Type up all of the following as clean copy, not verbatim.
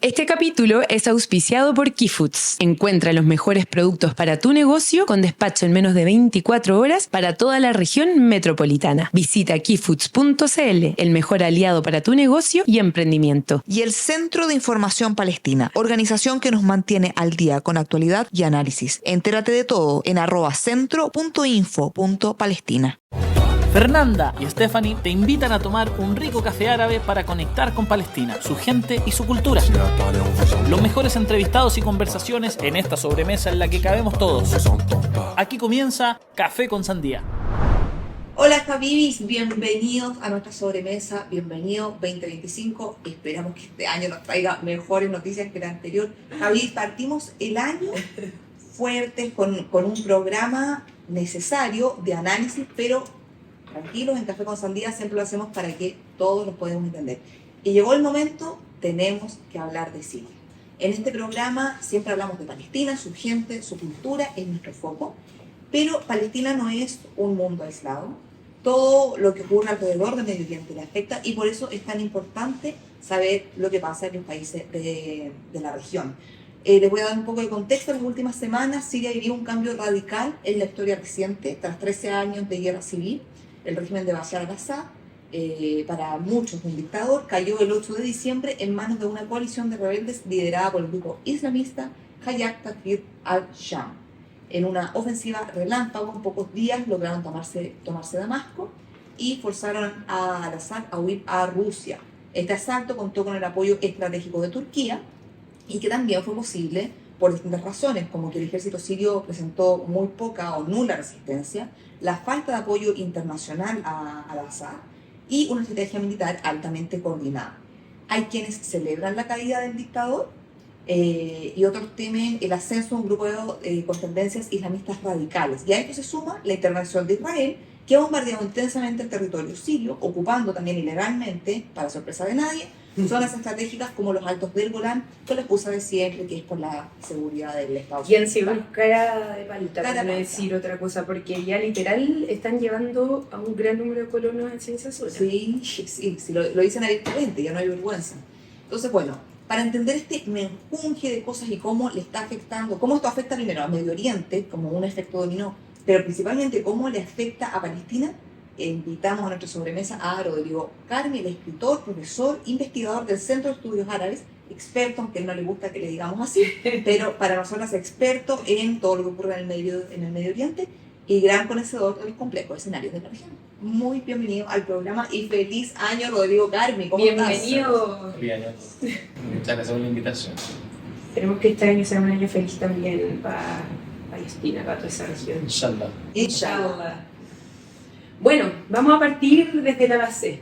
Este capítulo es auspiciado por Key Foods. Encuentra los mejores productos para tu negocio con despacho en menos de 24 horas para toda la región metropolitana. Visita keyfoods.cl, el mejor aliado para tu negocio y emprendimiento. Y el Centro de Información Palestina, organización que nos mantiene al día con actualidad y análisis. Entérate de todo en @centro.info.palestina. Fernanda y Stephanie te invitan a tomar un rico café árabe para conectar con Palestina, su gente y su cultura. Los mejores entrevistados y conversaciones en esta sobremesa en la que cabemos todos. Aquí comienza Café con Sandía. Hola Habibis, bienvenidos a nuestra sobremesa, bienvenido 2025, esperamos que este año nos traiga mejores noticias que el anterior. Habibis, partimos el año fuertes con un programa necesario de análisis, pero tranquilos, en Café con Sandía siempre lo hacemos para que todos lo podamos entender. Y llegó el momento, tenemos que hablar de Siria. En este programa siempre hablamos de Palestina, su gente, su cultura, es nuestro foco, pero Palestina no es un mundo aislado. Todo lo que ocurre alrededor del Medio Oriente le afecta y por eso es tan importante saber lo que pasa en los países de la región. Les voy a dar un poco de contexto. En las últimas semanas Siria vivió un cambio radical en la historia reciente. Tras 13 años de guerra civil, el régimen de Bashar al-Assad, para muchos un dictador, cayó el 8 de diciembre en manos de una coalición de rebeldes liderada por el grupo islamista Hayat Tahrir al-Sham. En una ofensiva relámpago, en pocos días lograron tomarse Damasco y forzaron a al-Assad a huir a Rusia. Este asalto contó con el apoyo estratégico de Turquía y que también fue posible por distintas razones, como que el ejército sirio presentó muy poca o nula resistencia, la falta de apoyo internacional a al-Assad y una estrategia militar altamente coordinada. Hay quienes celebran la caída del dictador y otros temen el ascenso de un grupo con tendencias islamistas radicales. Y a esto se suma la intervención de Israel, que ha bombardeado intensamente el territorio sirio, ocupando también ilegalmente, para sorpresa de nadie, zonas estratégicas como los Altos del Golán, con la excusa de siempre que es por la seguridad del Estado. Y han sido cara de palita, para no decir otra cosa, porque ya literal están llevando a un gran número de colonos en sin censura. Sí, lo dicen abiertamente, ya no hay vergüenza. Entonces, bueno, para entender este menjunje de cosas y cómo le está afectando, cómo esto afecta primero a Medio Oriente, como un efecto dominó, pero principalmente cómo le afecta a Palestina, invitamos a nuestra sobremesa a Rodrigo Carmi, el escritor, profesor, investigador del Centro de Estudios Árabes, experto, aunque no le gusta que le digamos así, pero para nosotros experto en todo lo que ocurre en el Medio Oriente y gran conocedor de los complejos escenarios de la región. Muy bienvenido al programa y feliz año, Rodrigo Carmi. ¿Cómo bienvenido. estás? Feliz año a todos. Muchas gracias por la invitación. Esperemos que este año sea un año feliz también para Palestina, para toda esa región. Inshallah. Inshallah. Bueno, vamos a partir desde la base.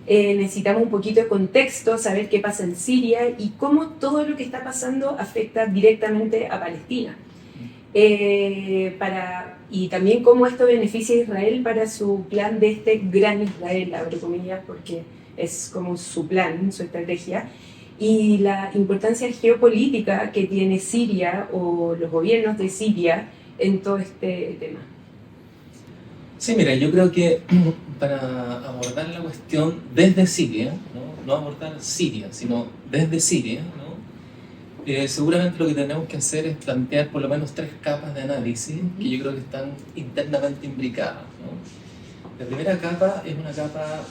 Necesitamos un poquito de contexto, saber qué pasa en Siria y cómo todo lo que está pasando afecta directamente a Palestina. Y también cómo esto beneficia a Israel para su plan de este gran Israel, abro comillas, porque es como su plan, su estrategia, y la importancia geopolítica que tiene Siria o los gobiernos de Siria en todo este tema. Sí, mira, yo creo que para abordar la cuestión desde Siria, no abordar Siria, sino desde Siria, seguramente lo que tenemos que hacer es plantear por lo menos 3 capas de análisis que yo creo que están internamente imbricadas. La primera capa es una capa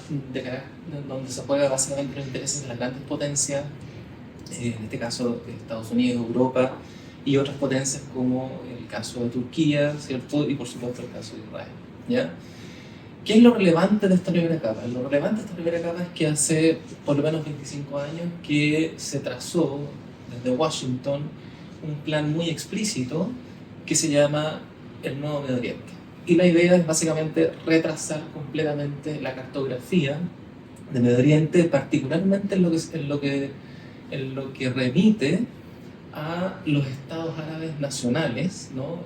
donde se juega básicamente los intereses de las grandes potencias, en este caso Estados Unidos, Europa y otras potencias como el caso de Turquía, ¿cierto? Y por supuesto el caso de Israel. ¿Ya? ¿Qué es lo relevante de esta primera capa? Lo relevante de esta primera capa es que hace por lo menos 25 años que se trazó desde Washington un plan muy explícito que se llama el Nuevo Medio Oriente. Y la idea es básicamente retrasar completamente la cartografía de Medio Oriente, particularmente en lo que remite a los estados árabes nacionales, ¿no?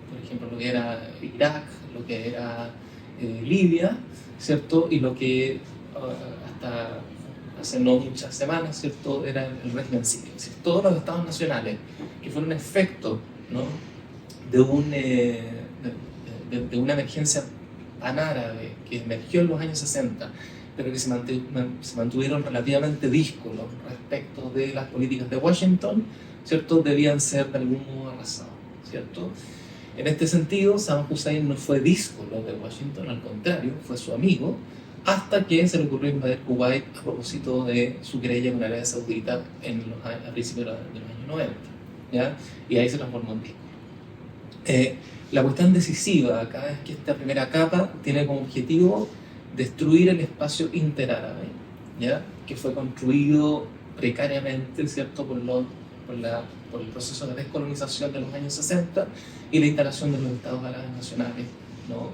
Por ejemplo, lo que era Irak, lo que era Libia, ¿cierto? Y lo que hasta hace no muchas semanas, ¿cierto? Era el régimen sirio. Es decir, todos los estados nacionales que fueron efecto, ¿no? de una emergencia panárabe que emergió en los años 60 pero que se mantuvieron relativamente díscolos respecto de las políticas de Washington, ¿cierto? Debían ser de algún modo arrasados, ¿cierto? En este sentido, Saddam Hussein no fue díscolo de Washington, al contrario, fue su amigo, hasta que se le ocurrió invadir Kuwait a propósito de su querella con Arabia Saudita a principios de los años 90, ¿ya? Y ahí se transformó en díscolo. La cuestión decisiva acá es que esta primera capa tiene como objetivo destruir el espacio interárabe, ¿ya? Que fue construido precariamente, ¿cierto? por el proceso de descolonización de los años 60 y la instalación de los estados árabes nacionales, ¿no?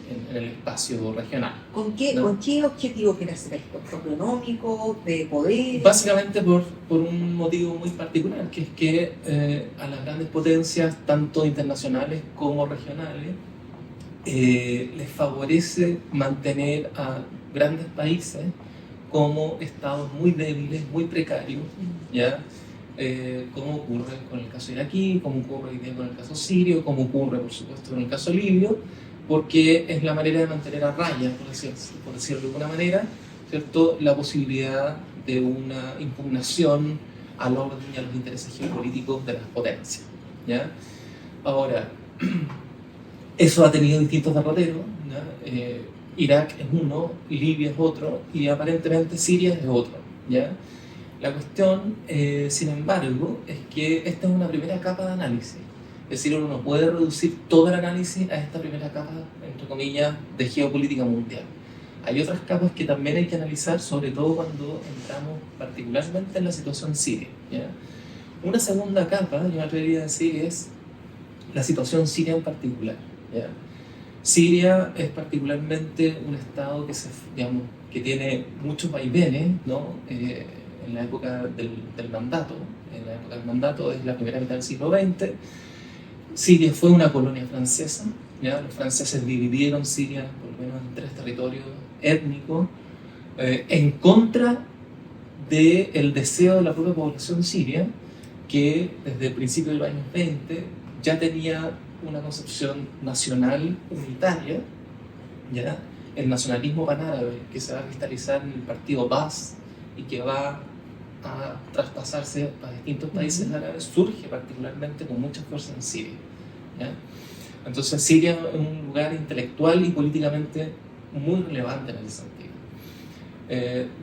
En el espacio regional. ¿Con qué objetivo quiere hacer esto? ¿Económico? ¿De poder? Básicamente por un motivo muy particular, que es que a las grandes potencias, tanto internacionales como regionales, les favorece mantener a grandes países como estados muy débiles, muy precarios, ¿ya? Como ocurre con el caso iraquí, como ocurre hoy día con el caso sirio, como ocurre, por supuesto, con el caso libio, porque es la manera de mantener a raya, por decirlo de alguna manera, ¿cierto? La posibilidad de una impugnación al orden y a los intereses geopolíticos de las potencias, ¿ya? Ahora, eso ha tenido distintos derroteros, ¿ya? Irak es uno, Libia es otro, y aparentemente Siria es otro, ¿ya? La cuestión, sin embargo, es que esta es una primera capa de análisis. Es decir, uno no puede reducir todo el análisis a esta primera capa, entre comillas, de geopolítica mundial. Hay otras capas que también hay que analizar, sobre todo cuando entramos particularmente en la situación siria, ¿ya? Una segunda capa, yo me atrevería a decir, es la situación siria en particular, ¿ya? Siria es particularmente un estado que tiene muchos vaivenes, ¿no? En la época del mandato. En la época del mandato es la primera mitad del siglo XX. Siria fue una colonia francesa, ¿ya? Los franceses dividieron Siria por lo menos en 3 territorios étnicos en contra del deseo de la propia población siria, que desde el principio de los años 20 ya tenía una concepción nacional unitaria, ¿ya? El nacionalismo panárabe que se va a cristalizar en el partido Baas y que va a traspasarse a distintos países árabes, surge particularmente con mucha fuerza en Siria, ¿ya? Entonces Siria es un lugar intelectual y políticamente muy relevante en ese sentido.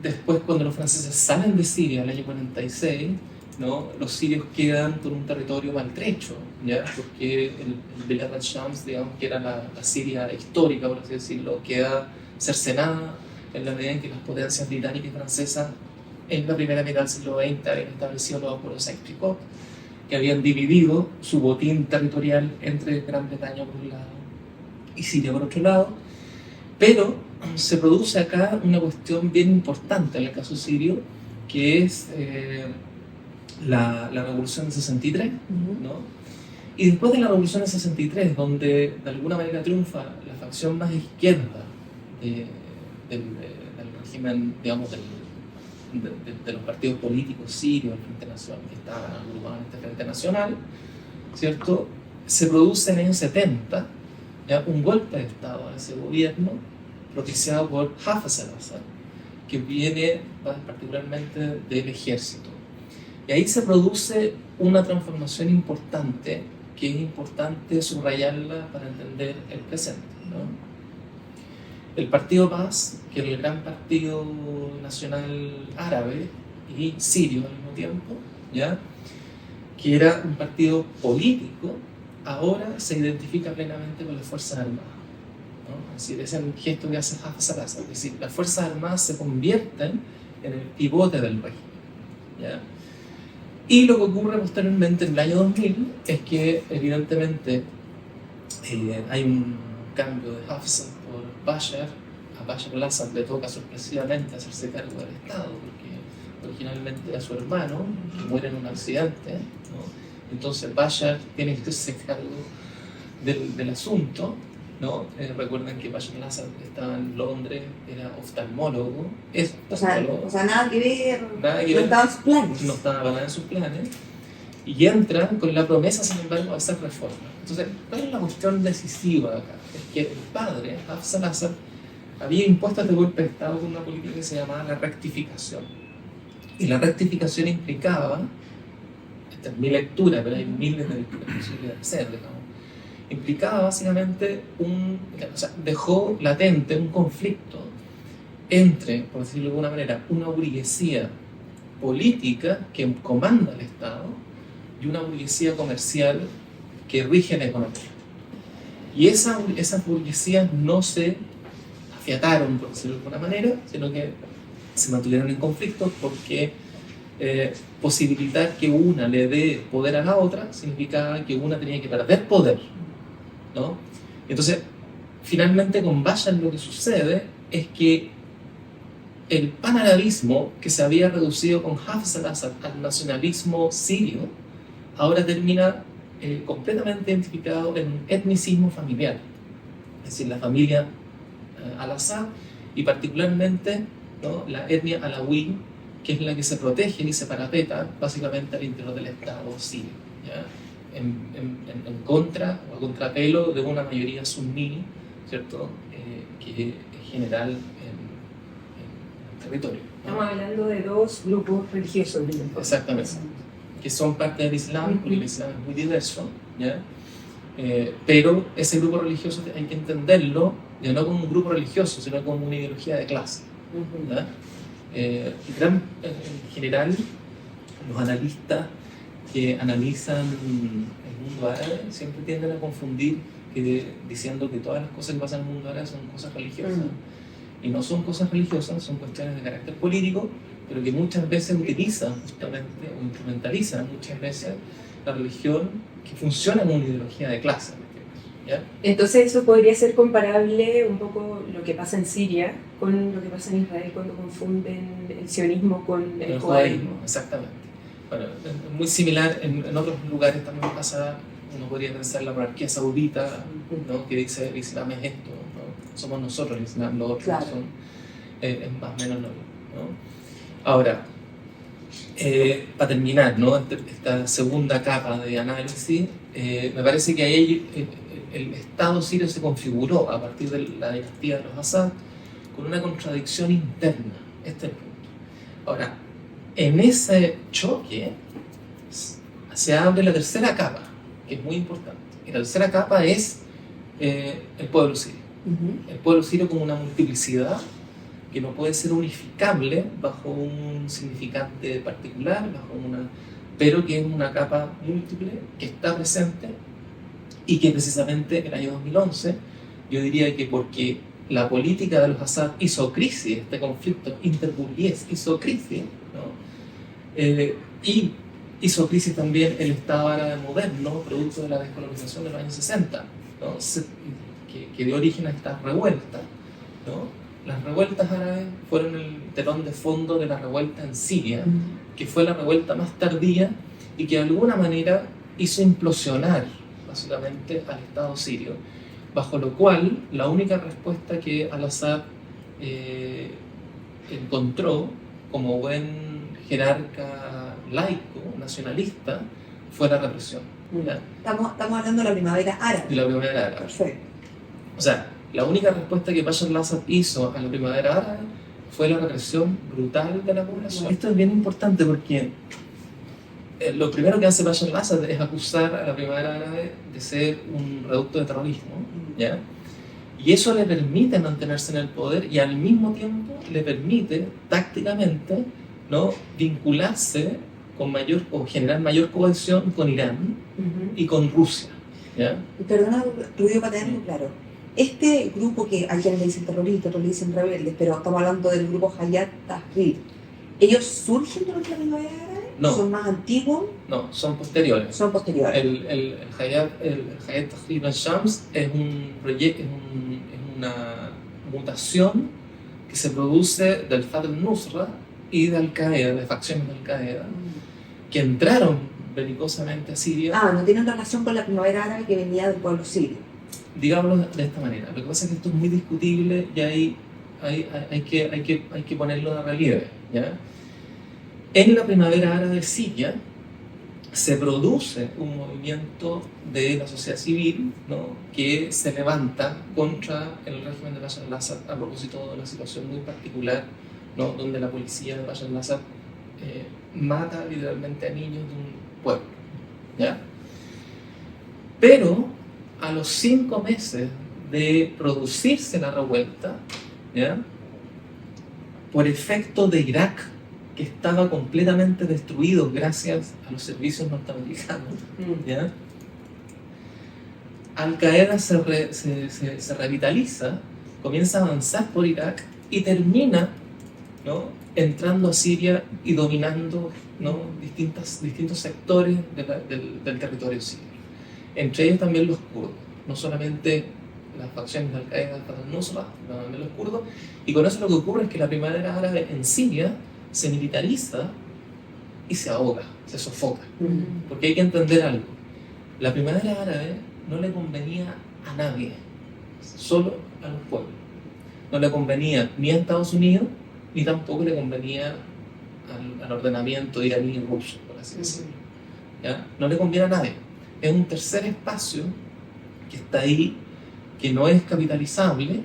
Después, cuando los franceses salen de Siria en el año 46, ¿no? Los sirios quedan con un territorio maltrecho, ¿ya? Porque el Bilad al-Shams, digamos, que era la Siria histórica, por así decirlo, queda cercenada en la medida en que las potencias británicas y francesas en la primera mitad del siglo XX habían establecido los acuerdos Sykes-Picot, que habían dividido su botín territorial entre Gran Bretaña por un lado y Siria por otro lado. Pero se produce acá una cuestión bien importante en el caso sirio, que es la revolución del 63, ¿no? Y después de la revolución del 63, donde de alguna manera triunfa la facción más izquierda del régimen, digamos, de los partidos políticos sirios, el Frente Nacional, que estaban agrupados en este Frente Nacional, ¿cierto? Se produce en el año 70, ¿ya? Un golpe de Estado a ese gobierno, propiciado por Hafez al-Assad, que viene particularmente del ejército. Y ahí se produce una transformación importante, que es importante subrayarla para entender el presente, ¿no? El partido Baas, que era el gran partido nacional árabe y sirio al mismo tiempo, ¿ya? Que era un partido político, ahora se identifica plenamente con las Fuerzas Armadas, ¿no? Es decir, ese es el gesto que hace Hafez al-Assad, es decir, las Fuerzas Armadas se convierten en el pivote del régimen, ¿ya? Y lo que ocurre posteriormente en el año 2000 es que evidentemente hay un cambio de Hafez por Bashar. A Bashar al-Assad le toca sorpresivamente hacerse cargo del Estado, porque originalmente era su hermano, que muere en un accidente, ¿no? Entonces Bashar tiene que hacerse cargo del asunto, ¿no? Recuerden que Bashar al-Assad estaba en Londres, era oftalmólogo, o sea, nada que ver, no estaba en sus planes. No estaba para nada en sus planes, y entra con la promesa, sin embargo, de hacer reformas. Entonces, ¿cuál es la cuestión decisiva acá? Es que el padre, Hafez al-Assad, había impuesto este golpe de Estado con una política que se llamaba la rectificación. Y la rectificación implicaba, esta es mi lectura, pero hay miles de lecturas posibles de hacer, digamos, implicaba básicamente o sea, dejó latente un conflicto entre, por decirlo de alguna manera, una burguesía política que comanda el Estado y una burguesía comercial que rige la economía. Y esas burguesías no se afiataron, por decirlo de alguna manera, sino que se mantuvieron en conflicto porque posibilitar que una le dé poder a la otra significaba que una tenía que perder poder, ¿no? Entonces, finalmente, con base en lo que sucede, es que el panarabismo que se había reducido con Hafez al-Assad al nacionalismo sirio, ahora termina completamente identificado en un etnicismo familiar, es decir, la familia al-Assad y particularmente, ¿no?, la etnia alawí, que es la que se protege y se parapeta básicamente al interior del Estado sirio, ¿ya? En contra o a contrapelo de una mayoría suní, ¿cierto?, que es general en el territorio, ¿no? Estamos hablando de dos grupos religiosos. Exactamente, que son parte del Islam, porque el Islam es muy diverso, ¿ya? Pero ese grupo religioso hay que entenderlo ya no como un grupo religioso, sino como una ideología de clase, ¿ya? En general, los analistas que analizan el mundo árabe siempre tienden a confundir diciendo que todas las cosas que pasan en el mundo árabe son cosas religiosas. Y no son cosas religiosas, son cuestiones de carácter político, pero que muchas veces utilizan justamente o instrumentalizan muchas veces la religión que funciona como una ideología de clase, ¿ya? Entonces eso podría ser comparable un poco lo que pasa en Siria con lo que pasa en Israel cuando confunden el sionismo con el judaísmo. Exactamente. Bueno, es muy similar en otros lugares también pasa. Uno podría pensar la monarquía saudita, ¿no?, que dice el Islam es esto, ¿no? Somos nosotros el Islam, los otros claro, son es más o menos lo mismo, ¿no? Ahora, para terminar, ¿no?, esta segunda capa de análisis, me parece que ahí el Estado sirio se configuró a partir de la dinastía de los Assad con una contradicción interna. Este es el punto. Ahora, en ese choque se abre la tercera capa, que es muy importante. Y la tercera capa es el pueblo sirio. El pueblo sirio como una multiplicidad que no puede ser unificable bajo un significante particular, pero que es una capa múltiple que está presente y que precisamente en el año 2011, yo diría que porque la política de los Assad hizo crisis, este conflicto interburgués hizo crisis, ¿no? Y hizo crisis también el Estado árabe moderno, producto de la descolonización de los años 60, ¿no?, que dio origen a estas revueltas, ¿no? Las revueltas árabes fueron el telón de fondo de la revuelta en Siria, que fue la revuelta más tardía y que de alguna manera hizo implosionar básicamente al Estado sirio, bajo lo cual la única respuesta que al-Assad encontró como buen jerarca laico, nacionalista, fue la represión, ¿ya? Estamos hablando de la primavera árabe. De la primavera árabe. Perfecto. O sea, la única respuesta que Bashar al-Assad hizo a la primavera árabe fue la represión brutal de la población. Esto es bien importante porque lo primero que hace Bashar al-Assad es acusar a la primavera árabe de ser un reducto de terrorismo, ¿ya? Y eso le permite mantenerse en el poder y al mismo tiempo le permite tácticamente, ¿no?, vincularse con mayor o generar mayor cohesión con Irán y con Rusia, ¿ya? Perdona, Rubio, para tenerlo claro. Este grupo que alguien le dicen terroristas, otros le dicen rebeldes, pero estamos hablando del grupo Hayat Tahrir, ¿ellos surgen durante la primavera árabe? No. ¿Son más antiguos? No, son posteriores. Son posteriores. El Hayat Tahrir al-Shams es una mutación que se produce del Fatah al-Nusra y de Al-Qaeda, de facciones de Al-Qaeda, que entraron belicosamente a Siria. No tienen relación con la primavera árabe que venía del pueblo sirio. Digámoslo de esta manera. Lo que pasa es que esto es muy discutible y hay que ponerlo de relieve, ¿ya? En la primavera árabe siria se produce un movimiento de la sociedad civil, ¿no?, que se levanta contra el régimen de Bashar al-Assad a propósito de una situación muy particular, ¿no?, donde la policía de Bashar al-Assad mata literalmente a niños de un pueblo, ¿ya? Pero a los 5 meses de producirse la revuelta, ¿ya?, por efecto de Irak, que estaba completamente destruido gracias a los servicios norteamericanos, ¿ya?, Al-Qaeda se revitaliza, comienza a avanzar por Irak y termina, ¿no?, entrando a Siria y dominando, ¿no?, distintos sectores del territorio sirio. Entre ellos también los kurdos, no solamente las facciones de Al-Qaeda, al-Nusra, sino también los kurdos. Y con eso lo que ocurre es que la primavera árabe en Siria se militariza y se ahoga, se sofoca. Porque hay que entender algo. La primavera árabe no le convenía a nadie, solo a los pueblos. No le convenía ni a Estados Unidos, ni tampoco le convenía al ordenamiento iraní y ruso, por así decirlo. ¿Ya? No le conviene a nadie. Es un tercer espacio que está ahí, que no es capitalizable,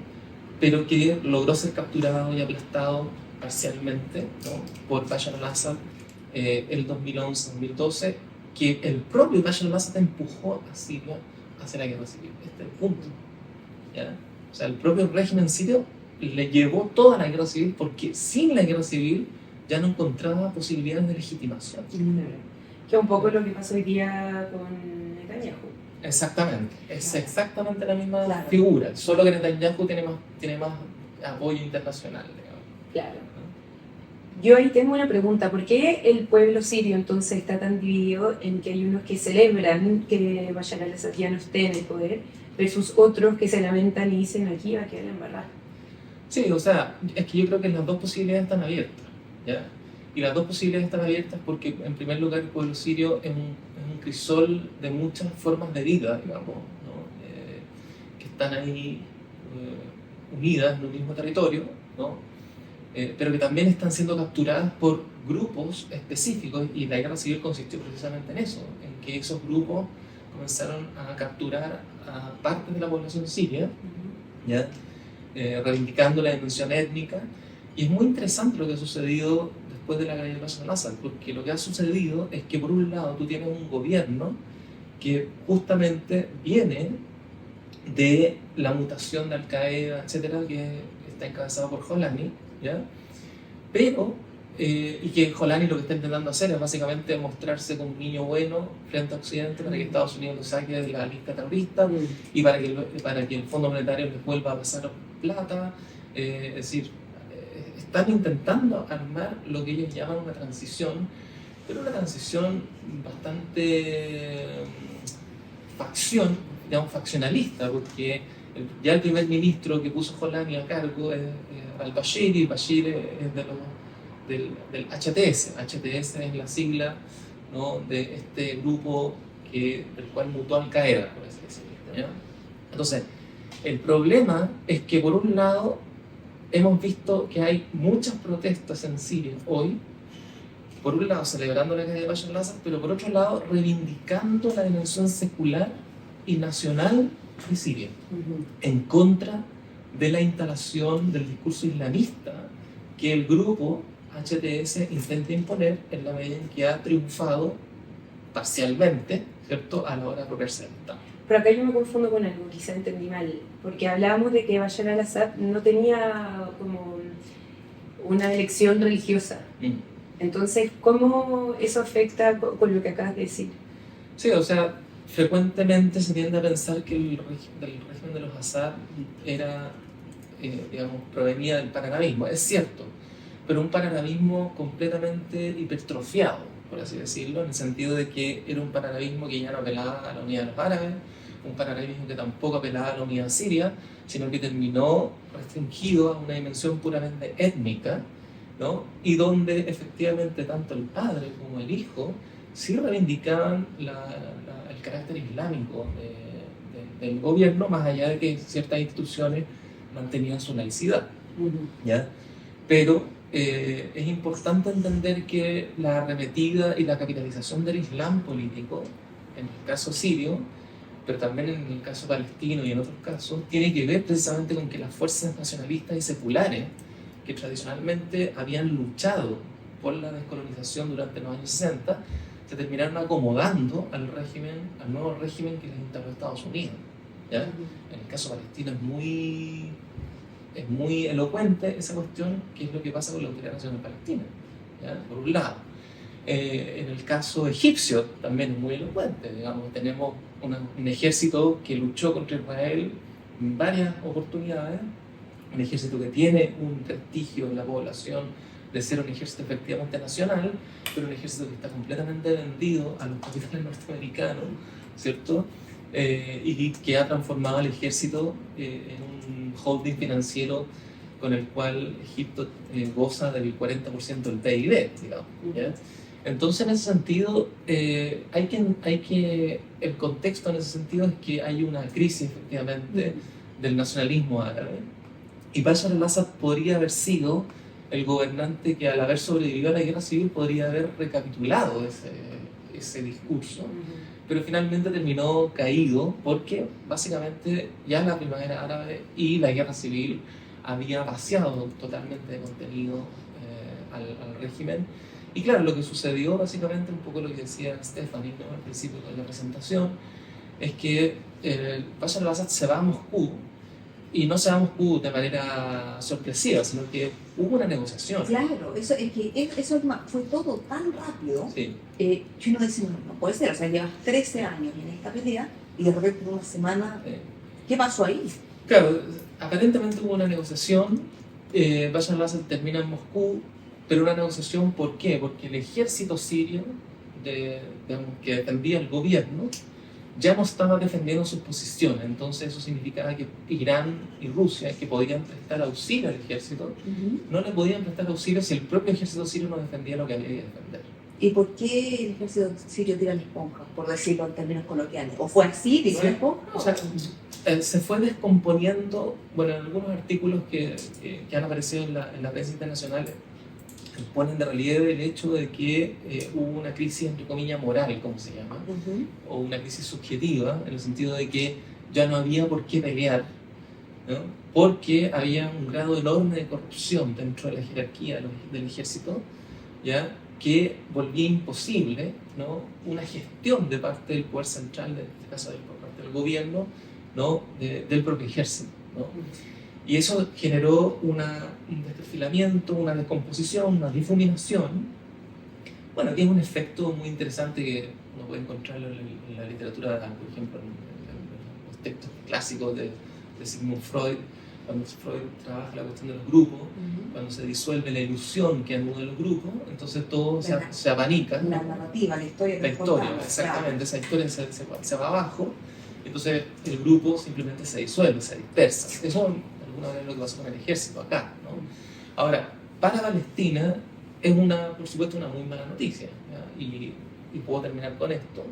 pero que logró ser capturado y aplastado parcialmente, ¿no?, por Bashar al-Assad el 2011-2012, que el propio Bashar al-Assad empujó a Siria hacia la guerra civil. Este es el punto, ¿ya? O sea, el propio régimen sirio le llevó toda la guerra civil, porque sin la guerra civil ya no encontraba posibilidades de legitimación. Que es un poco lo que pasa hoy día con Netanyahu. Exactamente, es exactamente la misma figura, solo que Netanyahu tiene más apoyo internacional, digamos. Claro. Yo ahí tengo una pregunta, ¿por qué el pueblo sirio entonces está tan dividido en que hay unos que celebran que Bashar al-Assad ya no esté en el poder, versus otros que se lamentan y dicen aquí va a quedar la embarrada? Sí, o sea, es que yo creo que las dos posibilidades están abiertas, ¿ya? Y las dos posibilidades están abiertas porque, en primer lugar, el pueblo sirio es un crisol de muchas formas de vida, digamos, ¿no?, que están ahí unidas en un mismo territorio, ¿no?, pero que también están siendo capturadas por grupos específicos, y la guerra civil consistió precisamente en eso, en que esos grupos comenzaron a capturar a parte de la población siria, ¿ya?, reivindicando la dimensión étnica. Y es muy interesante lo que ha sucedido después de la caída de Bashar al-Assad, porque lo que ha sucedido es que, por un lado, tú tienes un gobierno que justamente viene de la mutación de Al-Qaeda, etcétera, que está encabezado por Jolani, ¿ya? Pero, y que Jolani lo que está intentando hacer es básicamente mostrarse como un niño bueno frente a Occidente para que Estados Unidos lo saque de la lista terrorista y para que el Fondo Monetario les vuelva a pasar plata. Es decir, están intentando armar lo que ellos llaman una transición, pero una transición bastante faccionalista, porque ya el primer ministro que puso Jolani a cargo es al-Bashir, y Bashir es del HTS. HTS es la sigla, ¿no?, de este grupo del cual mutó Al-Qaeda, por así decirlo, ¿ya? Entonces, el problema es que, por un lado, hemos visto que hay muchas protestas en Siria hoy, por un lado celebrando la caída de Bashar al-Assad, pero por otro lado reivindicando la dimensión secular y nacional de Siria, en contra de la instalación del discurso islamista que el grupo HTS intenta imponer en la medida en que ha triunfado parcialmente, ¿cierto?, a la hora de apropiarse del Estado. Pero acá yo me confundo con algo, quizá entendí mal, porque hablábamos de que Bashar al-Assad no tenía como una elección religiosa. Entonces, ¿cómo eso afecta con lo que acabas de decir? Sí, o sea, frecuentemente se tiende a pensar que el régimen de los Assad era, provenía del panarabismo. Es cierto, pero un panarabismo completamente hipertrofiado, por así decirlo, en el sentido de que era un panarabismo que ya no apelaba a la unidad de los árabes, un panarabismo que tampoco apelaba a la unidad siria, sino que terminó restringido a una dimensión puramente étnica, ¿no? Y donde efectivamente tanto el padre como el hijo sí reivindicaban el carácter islámico del gobierno, más allá de que ciertas instituciones mantenían su laicidad, ¿ya? Pero es importante entender que la arremetida y la capitalización del Islam político, en el caso sirio, pero también en el caso palestino y en otros casos, tiene que ver precisamente con que las fuerzas nacionalistas y seculares, que tradicionalmente habían luchado por la descolonización durante los años 60, se terminaron acomodando al nuevo régimen que les instaló Estados Unidos. ¿Ya? En el caso palestino es muy elocuente esa cuestión, que es lo que pasa con la Autoridad Nacional Palestina, ¿ya? Por un lado. En el caso egipcio también es muy elocuente, digamos, tenemos un ejército que luchó contra Israel en varias oportunidades, un ejército que tiene un prestigio en la población de ser un ejército efectivamente nacional, pero un ejército que está completamente vendido a los capitales norteamericanos, ¿cierto? Y que ha transformado al ejército en un holding financiero con el cual Egipto goza del 40% del PIB, digamos, ¿ya? Entonces, en ese sentido, el contexto en ese sentido es que hay una crisis efectivamente del nacionalismo árabe, y Bashar al-Assad podría haber sido el gobernante que, al haber sobrevivido a la guerra civil, podría haber recapitulado ese discurso, pero finalmente terminó caído porque básicamente ya la primavera árabe y la guerra civil había vaciado totalmente de contenido al régimen. Y claro, lo que sucedió básicamente, un poco lo que decía Stephanie, ¿no?, al principio de la presentación, es que Bashar al-Assad se va a Moscú, y no se va a Moscú de manera sorpresiva, sino que hubo una negociación. Claro, eso fue todo tan rápido, Sí. Que uno dice, no puede ser, o sea, llevas 13 años en esta pelea y de repente en una semana, ¿qué pasó ahí? Claro, aparentemente hubo una negociación, Bashar al-Assad termina en Moscú, pero una negociación, ¿por qué? Porque el ejército sirio, digamos, que defendía el gobierno, ya no estaba defendiendo sus posiciones. Entonces eso significaba que Irán y Rusia, que podían prestar auxilio al ejército, no le podían prestar auxilio si el propio ejército sirio no defendía lo que había que defender. ¿Y por qué el ejército sirio tira la esponja, por decirlo en términos coloquiales? ¿O fue así, tiró la esponja? O sea, se fue descomponiendo, bueno, en algunos artículos que han aparecido en la prensa internacional, ponen de relieve el hecho de que hubo una crisis, entre comillas, moral, como se llama, o una crisis subjetiva, en el sentido de que ya no había por qué pelear, ¿no?, porque había un grado enorme de corrupción dentro de la jerarquía del ejército, ¿ya?, que volvía imposible, ¿no?, una gestión de parte del poder central, en este caso por parte del gobierno, ¿no?, del propio ejército, ¿no? Y eso generó un desperfilamiento, una descomposición, una difuminación, bueno, que es un efecto muy interesante que uno puede encontrar en la literatura, por ejemplo, en los textos clásicos de Sigmund Freud, cuando Freud trabaja la cuestión de los grupos, cuando se disuelve la ilusión que anuda los grupos, entonces todo se abanica. La narrativa, la historia. La historia, exactamente, esa historia se va abajo, entonces el grupo simplemente se disuelve, se dispersa. Eso alguna vez lo que pasó con el ejército acá, ¿no? Ahora, para Palestina es por supuesto una muy mala noticia, ¿ya? Y puedo terminar con esto,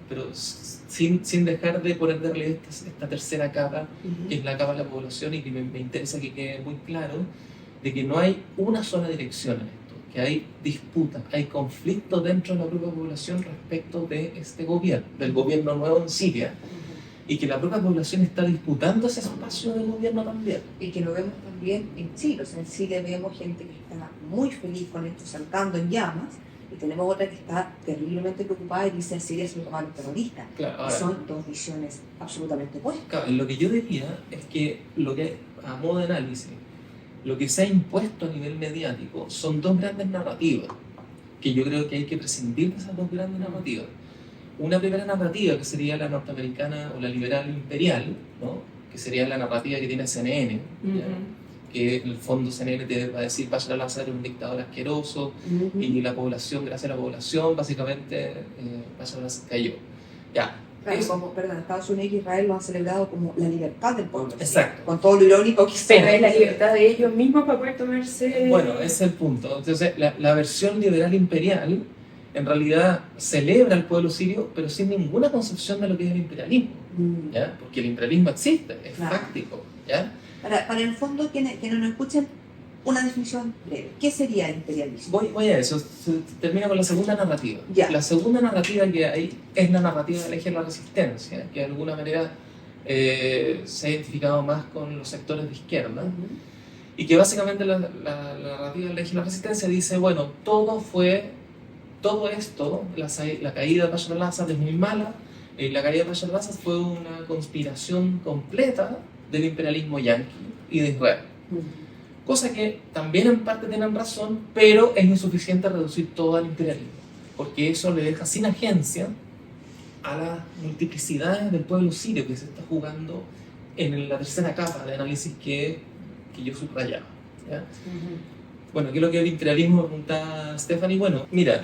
pero sin dejar de poner de relieve esta tercera capa, que es la capa de la población, y que me interesa que quede muy claro de que no hay una sola dirección en esto, que hay disputas, hay conflictos dentro de la propia población respecto de este gobierno, del gobierno nuevo en Siria, y que la propia población está disputando ese espacio de gobierno también. Y que lo vemos también en Chile. O sea, en Chile vemos gente que está muy feliz con esto, saltando en llamas, y tenemos otra que está terriblemente preocupada y dice: en Siria se lo toman los terroristas. Claro, ahora, son dos visiones absolutamente opuestas. Claro, lo que yo diría es que, a modo de análisis, lo que se ha impuesto a nivel mediático son dos grandes narrativas, que yo creo que hay que prescindir de esas dos grandes narrativas. Una primera narrativa, que sería la norteamericana o la liberal imperial, ¿no?, que sería la narrativa que tiene CNN, que en el fondo CNN te va a decir: Bashar al-Assad es un dictador asqueroso, y la población, gracias a la población, básicamente Bashar al-Assad cayó. Ya. Claro, Estados Unidos y Israel lo han celebrado como la libertad del pueblo. Exacto. Con todo lo irónico que Pero es la libertad de ellos mismos para poder tomarse... Bueno, ese es el punto. Entonces, la versión liberal imperial en realidad celebra al pueblo sirio, pero sin ninguna concepción de lo que es el imperialismo, ¿ya? Porque el imperialismo existe, es fáctico, ¿ya? Para el fondo, quienes nos escuchan, una definición breve. ¿Qué sería el imperialismo? Voy a eso. Termina con la segunda narrativa. Ya. La segunda narrativa que hay es la narrativa del eje de la resistencia, que de alguna manera se ha identificado más con los sectores de izquierda, y que básicamente la narrativa del eje de la resistencia dice, bueno, todo esto, la caída de Bashar al-Assad es muy mala, la caída de Bashar al-Assad fue una conspiración completa del imperialismo yanqui y de Israel. Cosa que también en parte tienen razón, pero es insuficiente reducir todo al imperialismo, porque eso le deja sin agencia a las multiplicidades del pueblo sirio que se está jugando en la tercera capa de análisis que yo subrayaba, ¿ya? Bueno, ¿qué es lo que es el imperialismo? Pregunta Stephanie. Bueno, mira,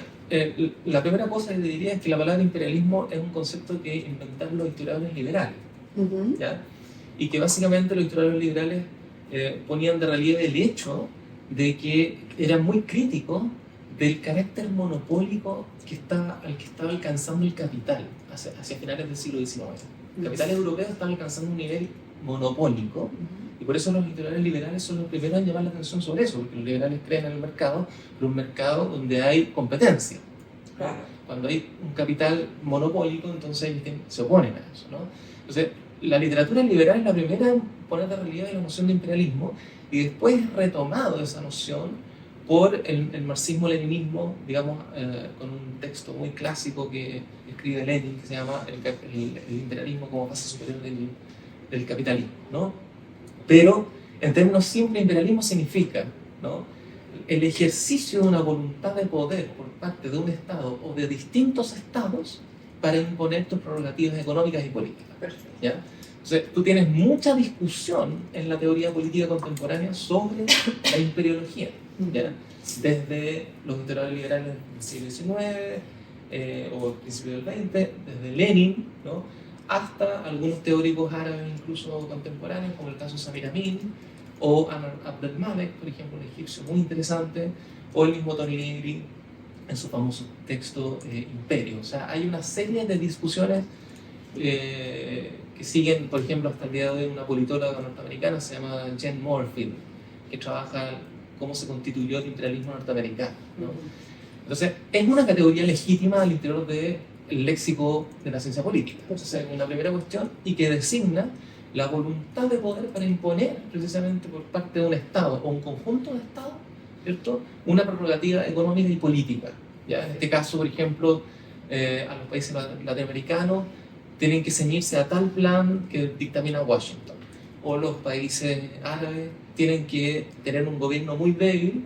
la primera cosa que te diría es que la palabra imperialismo es un concepto que inventaron los historiadores liberales, ¿ya? Y que básicamente los historiadores liberales ponían de relieve el hecho de que eran muy críticos del carácter monopólico al que estaba alcanzando el capital hacia finales del siglo XIX. El capital europeo estaba alcanzando un nivel monopólico, y por eso los historiadores liberales son los primeros en llamar la atención sobre eso, porque los liberales creen en el mercado, pero un mercado donde hay competencia. Claro. Cuando hay un capital monopólico, entonces ellos se oponen a eso, ¿no? Entonces, la literatura liberal es la primera en poner de relieve la noción de imperialismo, y después retomado esa noción por el marxismo-leninismo, digamos, con un texto muy clásico que escribe Lenin, que se llama el imperialismo como base superior del capitalismo, ¿no? Pero en términos simples, imperialismo significa, ¿no?, el ejercicio de una voluntad de poder por parte de un Estado o de distintos Estados para imponer tus prerrogativas económicas y políticas. Perfecto. ¿Ya? Entonces, tú tienes mucha discusión en la teoría política contemporánea sobre la imperiología, ¿ya? Desde los historiadores liberales del siglo XIX o el principio del XX, desde Lenin, ¿no?, hasta algunos teóricos árabes incluso contemporáneos, como el caso de Samir Amin, o Abdel Malek, por ejemplo, un egipcio muy interesante, o el mismo Tony Negri en su famoso texto Imperio. O sea, hay una serie de discusiones que siguen, por ejemplo, hasta el día de hoy, una politóloga norteamericana, se llama Jen Moorfield, que trabaja cómo se constituyó el imperialismo norteamericano, ¿no? Entonces, es una categoría legítima al interior del léxico de la ciencia política. Entonces, es una primera cuestión, y que designa la voluntad de poder para imponer, precisamente por parte de un Estado o un conjunto de Estados, ¿cierto?, una prerrogativa económica y política, ¿ya? En este caso, por ejemplo, a los países latinoamericanos tienen que ceñirse a tal plan que dictamina Washington, o los países árabes tienen que tener un gobierno muy débil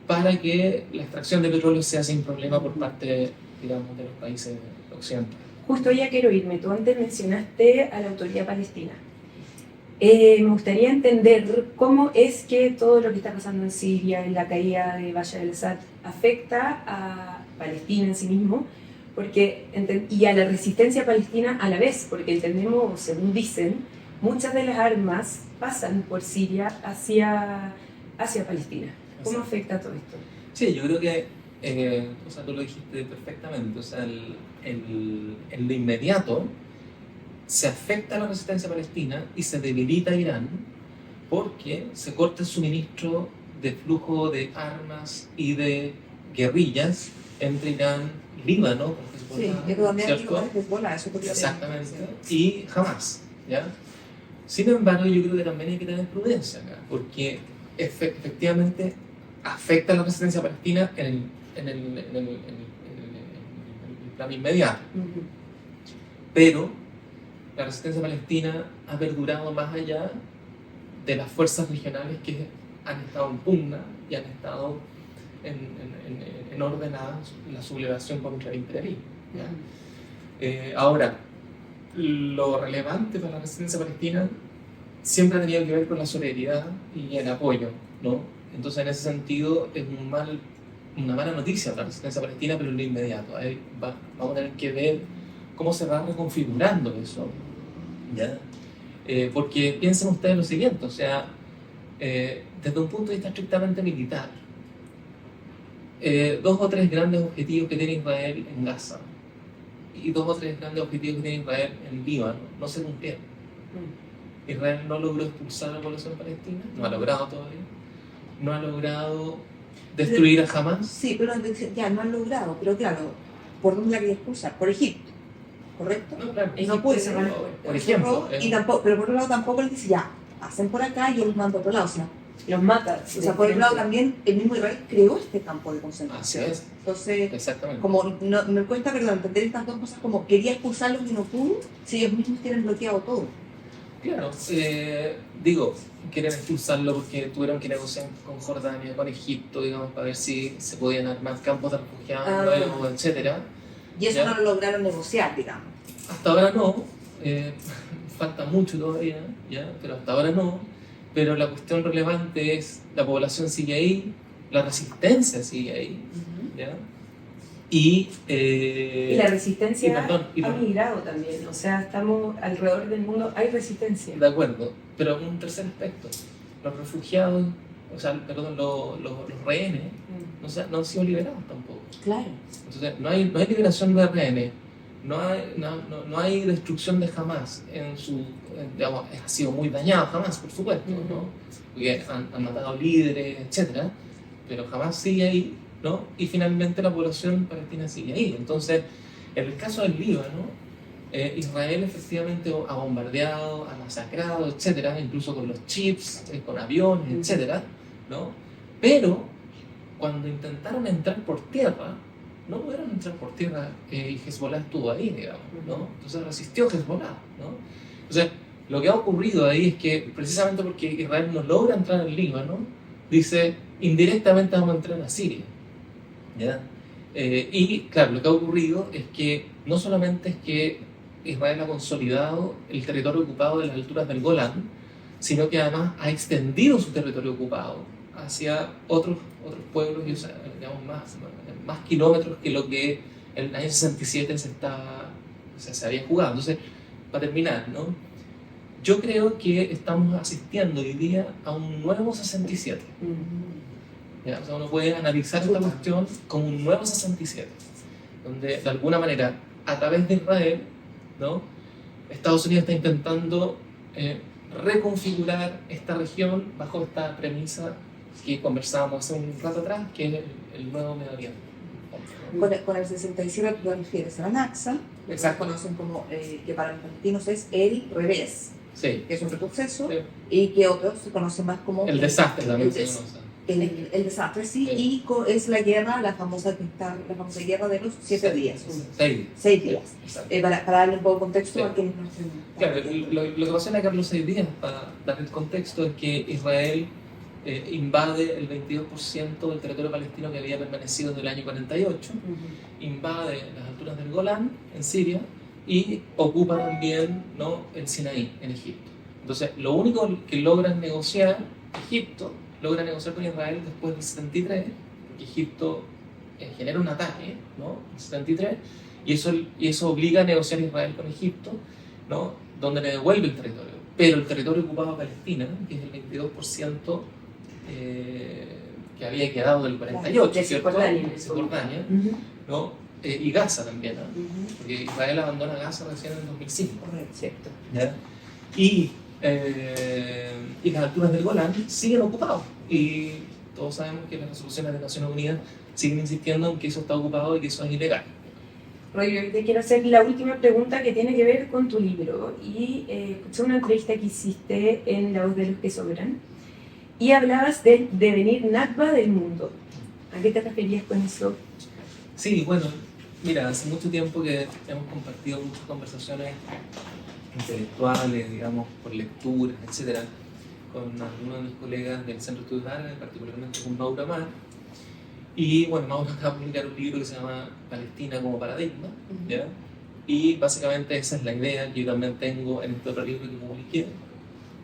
para que la extracción de petróleo sea sin problema por parte, digamos, de los países occidentales. Justo ya quiero irme. Tú antes mencionaste a la Autoridad Palestina. Me gustaría entender cómo es que todo lo que está pasando en Siria, en la caída de Bashar al-Assad, afecta a Palestina en sí mismo, y a la resistencia palestina a la vez, porque entendemos, según dicen, muchas de las armas pasan por Siria hacia Palestina. ¿Cómo afecta todo esto? Sí, yo creo que o sea, tú lo dijiste perfectamente. O sea, en lo inmediato se afecta a la resistencia palestina y se debilita a Irán porque se corta el suministro de flujo de armas y de guerrillas entre Irán y Líbano, Sí, es donde hay Hezbollah, eso podría ser. exactamente, y Hamas, ¿ya? Sin embargo, yo creo que también hay que tener prudencia acá, porque efectivamente afecta a la resistencia palestina en el plan inmediato. Pero la resistencia palestina ha perdurado más allá de las fuerzas regionales que han estado en pugna y han estado en ordenada la sublevación contra el imperialismo, ¿ya? Ahora, lo relevante para la resistencia palestina siempre ha tenido que ver con la solidaridad y el apoyo, ¿no? Entonces, en ese sentido, es una mala noticia para la resistencia palestina, pero en lo inmediato. Ahí vamos a tener que ver cómo se va reconfigurando eso, ¿ya? Porque piensen ustedes lo siguiente, o sea, desde un punto de vista estrictamente militar, 2 o 3 grandes objetivos que tiene Israel en Gaza y 2 o 3 grandes objetivos que tiene Israel en Líbano no se cumplieron. Israel no logró expulsar a la población palestina, no ha logrado todavía, no ha logrado destruir a Hamas. Sí, pero ya no han logrado, pero claro, ¿por dónde la querías cruzar? Por Egipto, ¿correcto? No, claro. No puede ser. ser. Por ejemplo, Y tampoco, pero por otro lado tampoco les dice, ya, hacen por acá y yo los mando a otro lado. Los mata. O sea, por otro lado también el mismo Israel creó este campo de concentración. Así es. Entonces, Exactamente. como no, me cuesta, perdón, entender estas dos cosas, como quería expulsarlos y no pudo, si ellos mismos tienen bloqueado todo. Claro, digo, quieren expulsarlo porque tuvieron que negociar con Jordania, con Egipto, digamos, para ver si se podían armar campos de refugiados, etcétera. Y eso ¿Ya? no lo lograron negociar, digamos. Hasta ahora no, falta mucho todavía, ¿ya? Pero hasta ahora no. Pero la cuestión relevante es, la población sigue ahí, la resistencia sigue ahí, ¿ya? Y la resistencia y ha migrado también, o sea, estamos alrededor del mundo, hay resistencia. de acuerdo, pero un tercer aspecto, los refugiados, o sea, perdón, los rehenes, no han sido liberados tampoco. Claro. Entonces, no hay liberación de rehenes, no hay destrucción de Hamas digamos, ha sido muy dañado Hamas, por supuesto, ¿no? Porque han matado líderes, etcétera, pero Hamas sigue ahí, ¿no? Y finalmente la población palestina sigue ahí. Entonces, en el caso del Líbano, Israel efectivamente ha bombardeado, ha masacrado, etcétera, incluso con los chips, con aviones, etcétera, ¿no? Pero cuando intentaron entrar por tierra, no pudieron entrar por tierra y Hezbollah estuvo ahí, digamos, ¿no? Entonces resistió Hezbollah, ¿no? Entonces, lo que ha ocurrido ahí es que precisamente porque Israel no logra entrar al Líbano, dice, indirectamente vamos a entrar a Siria, ¿ya? Y claro, lo que ha ocurrido es que no solamente es que Israel ha consolidado el territorio ocupado de las alturas del Golán, sino que además ha extendido su territorio ocupado hacia otros pueblos, y, o sea, digamos, más kilómetros que lo que en el año 67 se había jugado. Entonces, para terminar, ¿no? Yo creo que estamos asistiendo hoy día a un nuevo 67. ¿Ya? O sea, uno puede analizar esta cuestión como un nuevo 67, donde de alguna manera, a través de Israel, ¿no? Estados Unidos está intentando reconfigurar esta región bajo esta premisa que conversábamos hace un rato atrás, que es el nuevo Medio Oriente. Con el 67 tú te refieres a la Nakba, que se conocen como, que para los palestinos es el revés, sí, que es un retroceso, sí, y que otros se conocen más como el desastre también se conoce. El desastre, sí, y es la guerra, la famosa guerra de los 7 días. 6 días. Para darle un poco de contexto a quienes no estén. Claro, lo que pasó en la guerra de los 6 días, para dar el contexto, es que Israel invade el 22% del territorio palestino que había permanecido desde el año 48, invade las alturas del Golán, en Siria, y ocupa también, ¿no?, el Sinaí, en Egipto. Entonces, lo único que logran negociar, Egipto logra negociar con Israel después del 73, porque Egipto genera un ataque, ¿no?, en el 73, y eso obliga a negociar Israel con Egipto, ¿no?, donde le devuelve el territorio. Pero el territorio ocupado a Palestina, que es el 22%, que había quedado del 48, de Cisjordania, ¿no? Y Gaza también, ¿no? Porque Israel abandona Gaza recién en 2005. Correcto. ¿Ya? Y las alturas del Golán siguen ocupados. Y todos sabemos que las resoluciones de Naciones Unidas siguen insistiendo en que eso está ocupado y que eso es ilegal. Roy, te quiero hacer la última pregunta que tiene que ver con tu libro. Y escuché una entrevista que hiciste en La Voz de los que Sobran y hablabas del devenir Nakba del mundo. ¿A qué te referías con eso? Sí, bueno, mira, hace mucho tiempo que hemos compartido muchas conversaciones intelectuales, digamos, por lecturas, etcétera, con algunos de mis colegas del Centro de Estudios Árabes, particularmente con Maura Amar. Y bueno, Maura acaba de publicar un libro que se llama Palestina como paradigma, ¿ya? Y básicamente esa es la idea que yo también tengo en este otro libro que publiqué,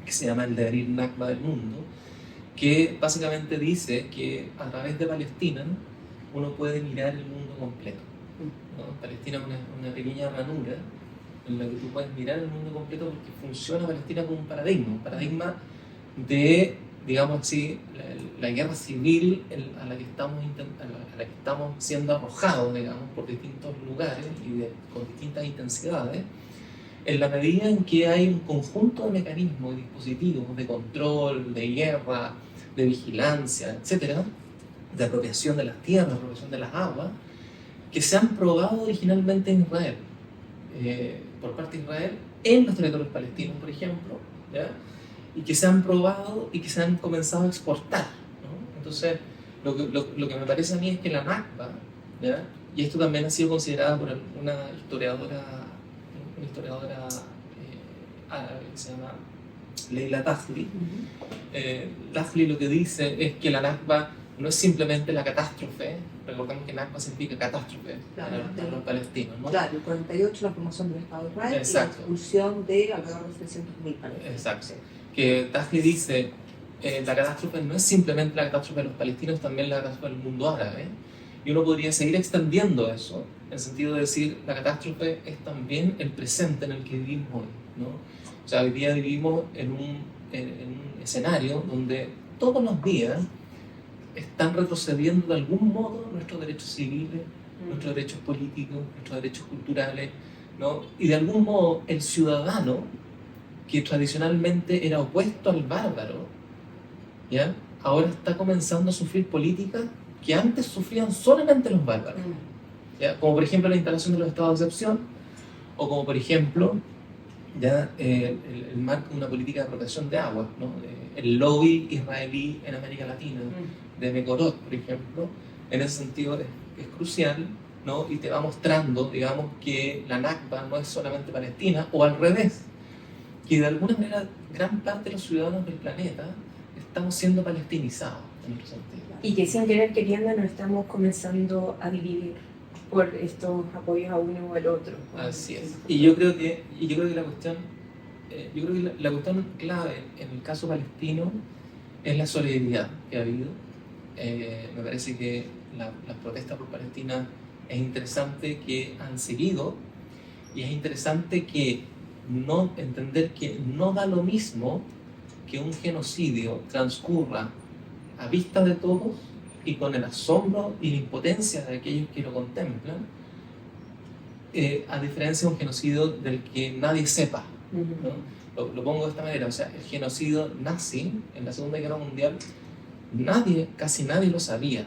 que se llama El devenir Nakba del mundo, que básicamente dice que a través de Palestina uno puede mirar el mundo completo, ¿no? Palestina es una pequeña ranura en la que tú puedes mirar el mundo completo porque funciona Palestina como un paradigma de, digamos así, la guerra civil a la que estamos siendo arrojados, digamos, por distintos lugares y con distintas intensidades, en la medida en que hay un conjunto de mecanismos y dispositivos de control, de guerra, de vigilancia, etcétera, de apropiación de las tierras, apropiación de las aguas, que se han probado originalmente en Israel, por parte de Israel, en los territorios palestinos, por ejemplo, ¿ya? Y que se han probado y que se han comenzado a exportar, ¿no? Entonces, lo que me parece a mí es que la Nakba, ¿ya? Y esto también ha sido considerado por una historiadora árabe que se llama Leila Tahli. Tahli lo que dice es que la Nakba no es simplemente la catástrofe, recordemos que Nakba significa catástrofe para los palestinos, ¿no? Claro, el 48 la formación del Estado de Israel. Exacto. Y la expulsión de alrededor de 300.000 palestinos. Exacto. Que Tahli dice, la catástrofe no es simplemente la catástrofe de los palestinos, también la catástrofe del mundo árabe. Y uno podría seguir extendiendo eso, en el sentido de decir, la catástrofe es también el presente en el que vivimos hoy, ¿no? O sea, hoy día vivimos en un escenario donde todos los días están retrocediendo de algún modo nuestros derechos civiles, nuestros derechos políticos, nuestros derechos culturales, ¿no? Y de algún modo el ciudadano, que tradicionalmente era opuesto al bárbaro, ¿ya? Ahora está comenzando a sufrir políticas que antes sufrían solamente los bárbaros, ¿ya? Como por ejemplo la instalación de los estados de excepción, o como por ejemplo ya el marco de una política de protección de aguas, ¿no? El lobby israelí en América Latina, de Mekorot, por ejemplo, en ese sentido es crucial, ¿no? Y te va mostrando, digamos, que la Nakba no es solamente palestina, o al revés, que de alguna manera gran parte de los ciudadanos del planeta estamos siendo palestinizados en otro sentido. Y que sin querer queriendo nos estamos comenzando a dividir por estos apoyos a uno o al otro. Así es. Y yo creo que la cuestión, la cuestión clave en el caso palestino es la solidaridad que ha habido. Me parece que las protestas por Palestina es interesante que han seguido, y es interesante que entender que no da lo mismo que un genocidio transcurra a vista de todos y con el asombro y la impotencia de aquellos que lo contemplan, a diferencia de un genocidio del que nadie sepa, ¿no? Lo pongo de esta manera, o sea, el genocidio nazi en la Segunda Guerra Mundial, casi nadie lo sabía,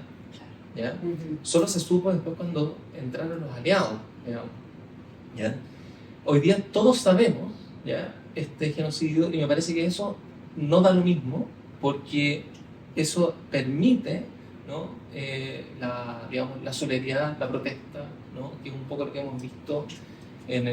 ¿ya? Solo se supo después cuando entraron los aliados, digamos, ¿ya? Hoy día todos sabemos, ¿ya?, este genocidio, y me parece que eso no da lo mismo, porque eso permite, ¿no?, la solidaridad, la protesta, ¿no?, que es un poco lo que hemos visto en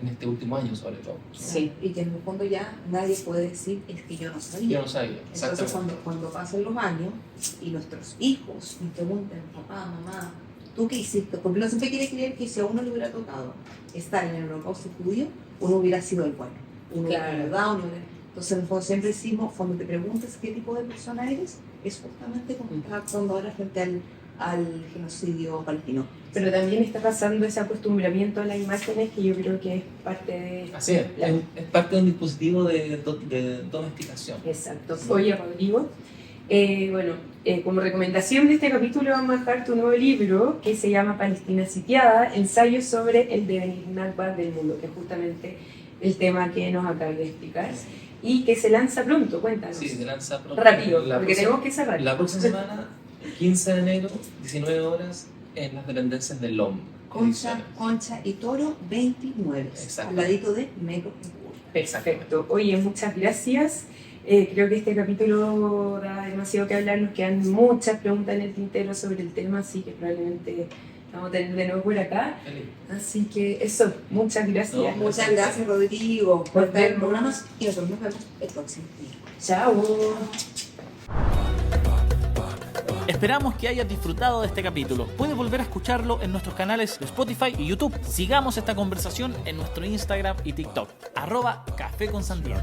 este último año, sobre todo. Sí, y que en el fondo ya nadie puede decir es que yo no sabía. Yo no sabía, exactamente. Entonces cuando pasan los años y nuestros hijos nos preguntan, papá, mamá, ¿tú qué hiciste? Porque uno siempre quiere creer que si a uno le hubiera tocado estar en el holocausto judío, uno hubiera sido el bueno. Uno hubiera ayudado, Entonces, en el fondo, siempre decimos, cuando te preguntas qué tipo de persona eres, es justamente como estás actuando ahora frente al genocidio palestino. Pero también está pasando ese acostumbramiento a las imágenes que yo creo que es parte de... Así es parte de un dispositivo de domesticación. Exacto. Oye, Rodrigo, como recomendación de este capítulo vamos a dejar tu nuevo libro que se llama Palestina sitiada, ensayos sobre el devenir Nakba del mundo, que es justamente el tema que nos acabas de explicar. Y que se lanza pronto, cuéntanos. Sí, se lanza pronto. Rápido, porque tenemos que cerrar. La próxima semana, 15 de enero, 19 horas, en las dependencias del LOM. Concha y Toro 29. Exacto. Al ladito de Metro. Perfecto. Oye, muchas gracias. Creo que este capítulo da demasiado que hablar. Nos quedan muchas preguntas en el tintero sobre el tema, así que probablemente vamos a tener de nuevo por acá. Así que eso, muchas gracias. Muchas gracias, Rodrigo, por estar en el programa y nosotros nos vemos el próximo día. Chao. Esperamos que hayas disfrutado de este capítulo. Puedes volver a escucharlo en nuestros canales de Spotify y YouTube. Sigamos esta conversación en nuestro Instagram y TikTok. @Café con Santiago.